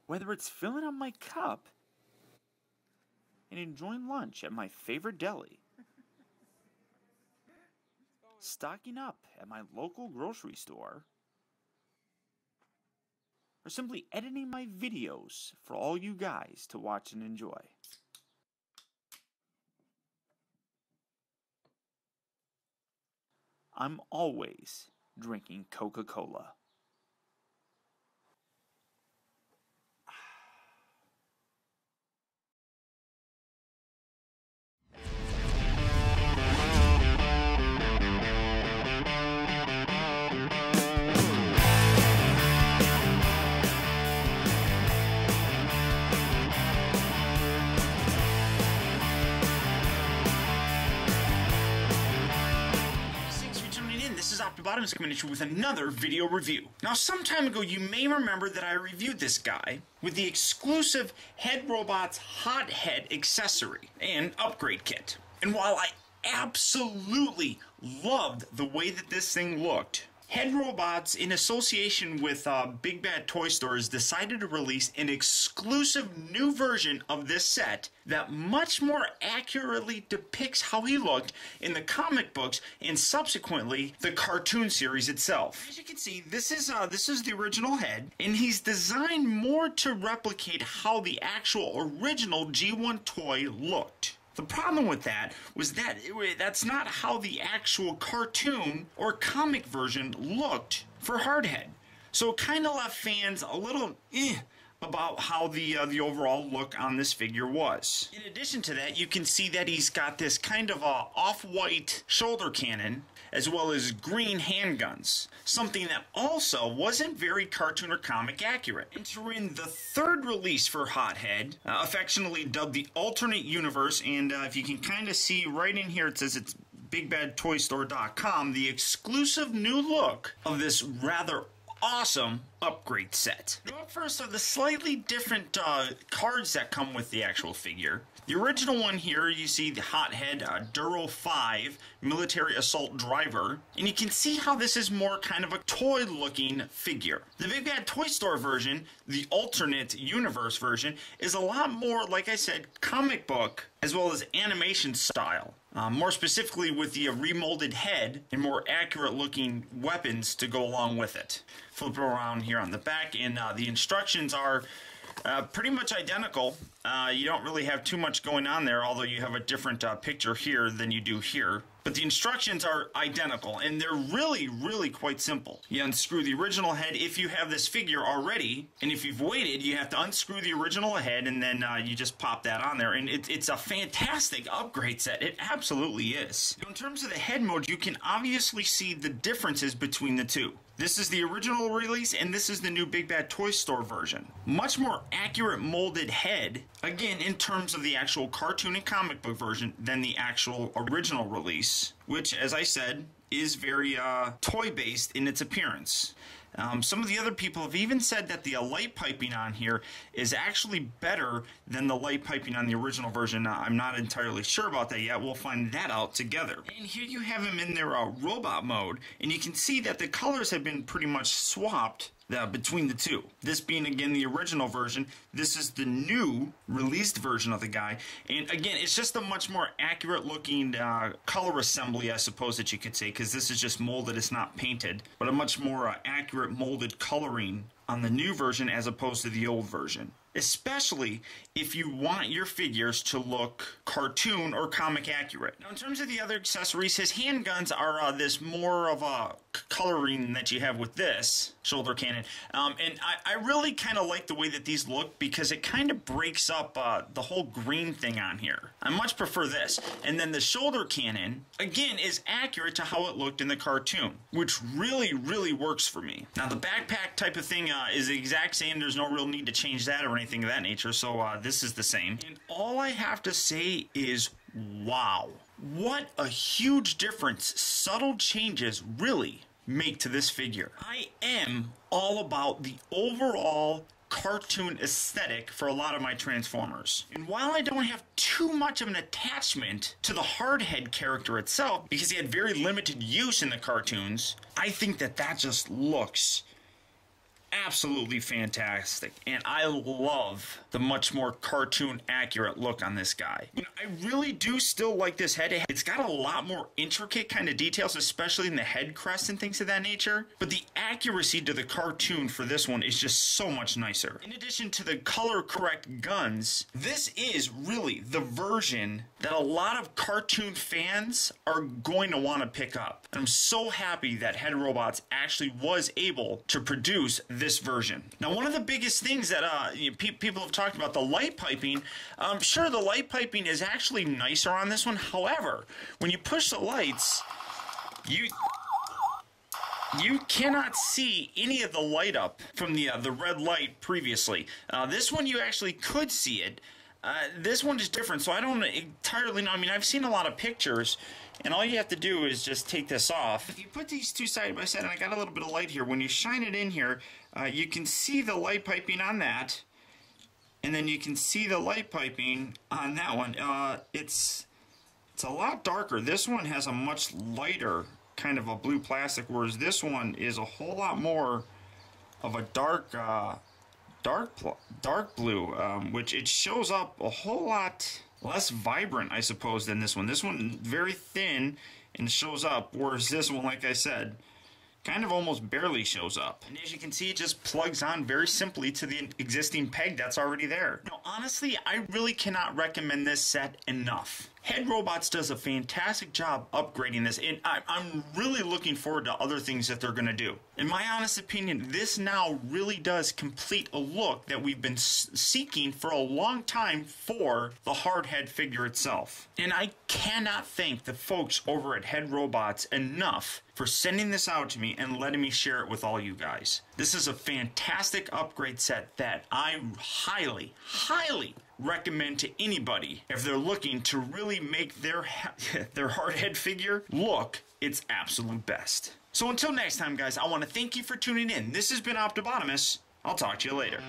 Whether it's filling up my cup and enjoying lunch at my favorite deli, stocking up at my local grocery store, or simply editing my videos for all you guys to watch and enjoy. I'm always drinking Coca-Cola. This is optibotimus coming at you with another video review. Now, some time ago, you may remember that I reviewed this guy with the exclusive Head Robots Hothead accessory and upgrade kit. And while I absolutely loved the way that this thing looked, Head Robots, in association with Big Bad Toy Stores, decided to release an exclusive new version of this set that much more accurately depicts how he looked in the comic books and subsequently the cartoon series itself. As you can see, this is the original head, and he's designed more to replicate how the actual original G1 toy looked. The problem with that was that that's not how the actual cartoon or comic version looked for Hardhead. So it kind of left fans a little about how the overall look on this figure was. In addition to that, you can see that he's got this kind of off-white shoulder cannon as well as green handguns, something that also wasn't very cartoon or comic accurate. Entering the third release for Hothead, affectionately dubbed the Alternate Universe, and if you can kind of see right in here, it says it's BigBadToyStore.com, the exclusive new look of this rather awesome upgrade set. Now, first are the slightly different cards that come with the actual figure. The original one here, you see the Hothead Duro 5 Military Assault Driver, and you can see how this is more kind of a toy-looking figure. The Big Bad Toy Store version, the alternate universe version, is a lot more, like I said, comic book as well as animation style. More specifically with the remolded head and more accurate looking weapons to go along with it. Flip it around here on the back, and the instructions are pretty much identical. You don't really have too much going on there, although you have a different picture here than you do here. But the instructions are identical, and they're really quite simple. You unscrew the original head if you have this figure already, and if you've waited, you have to unscrew the original head, and then you just pop that on there. And it's a fantastic upgrade set. It absolutely is. In terms of the head mode, you can obviously see the differences between the two. This is the original release, and this is the new Big Bad Toy Store version. Much more accurate molded head, again, in terms of the actual cartoon and comic book version than the actual original release, which, as I said, is very toy-based in its appearance. Some of the other people have even said that the light piping on here is actually better than the light piping on the original version. I'm not entirely sure about that yet. We'll find that out together. And here you have him in their robot mode, and you can see that the colors have been pretty much swapped between the two. This being, again, the original version. This is the new released version of the guy. And again, it's just a much more accurate looking color assembly, I suppose that you could say, because this is just molded, it's not painted, but a much more accurate molded coloring on the new version as opposed to the old version. Especially if you want your figures to look cartoon or comic accurate. Now, in terms of the other accessories, his handguns are this more of a coloring that you have with this shoulder cannon. And I really kind of like the way that these look because it kind of breaks up the whole green thing on here. I much prefer this. And then the shoulder cannon, again, is accurate to how it looked in the cartoon, which really works for me. Now, the backpack type of thing is the exact same. There's no real need to change that or anything of that nature, so this is the same. And all I have to say is, wow. What a huge difference subtle changes really make to this figure. I am all about the overall cartoon aesthetic for a lot of my Transformers. And while I don't have too much of an attachment to the Hardhead character itself, because he had very limited use in the cartoons, I think that just looks absolutely fantastic, and I love the much more cartoon accurate look on this guy. You know, I really do still like this head. It's got a lot more intricate kind of details, especially in the head crest and things of that nature, but the accuracy to the cartoon for this one is just so much nicer. In addition to the color correct guns, this is really the version that a lot of cartoon fans are going to want to pick up. And I'm so happy that Head Robots actually was able to produce this version. Now, one of the biggest things that people have talked about, the light piping. Sure, the light piping is actually nicer on this one. However, when you push the lights, you cannot see any of the light up from the red light previously. This one you actually could see it. This one is different, so I don't entirely know. I mean, I've seen a lot of pictures, and all you have to do is just take this off. If you put these two side by side, and I got a little bit of light here, when you shine it in here, you can see the light piping on that, and then you can see the light piping on that one. It's a lot darker. This one has a much lighter kind of a blue plastic, whereas this one is a whole lot more of a dark blue, which it shows up a whole lot less vibrant, I suppose, than this one. This one very thin and shows up, whereas this one, like I said, kind of almost barely shows up. And as you can see, it just plugs on very simply to the existing peg that's already there. Now, honestly, I really cannot recommend this set enough. Head Robots does a fantastic job upgrading this, and I'm really looking forward to other things that they're going to do. In my honest opinion, this now really does complete a look that we've been seeking for a long time for the hard head figure itself. And I cannot thank the folks over at Head Robots enough for sending this out to me and letting me share it with all you guys. This is a fantastic upgrade set that I highly, highly recommend to anybody if they're looking to really make their hard head figure look its absolute best. So until next time, guys, I want to thank you for tuning in. This has been Optibotimus. I'll talk to you later.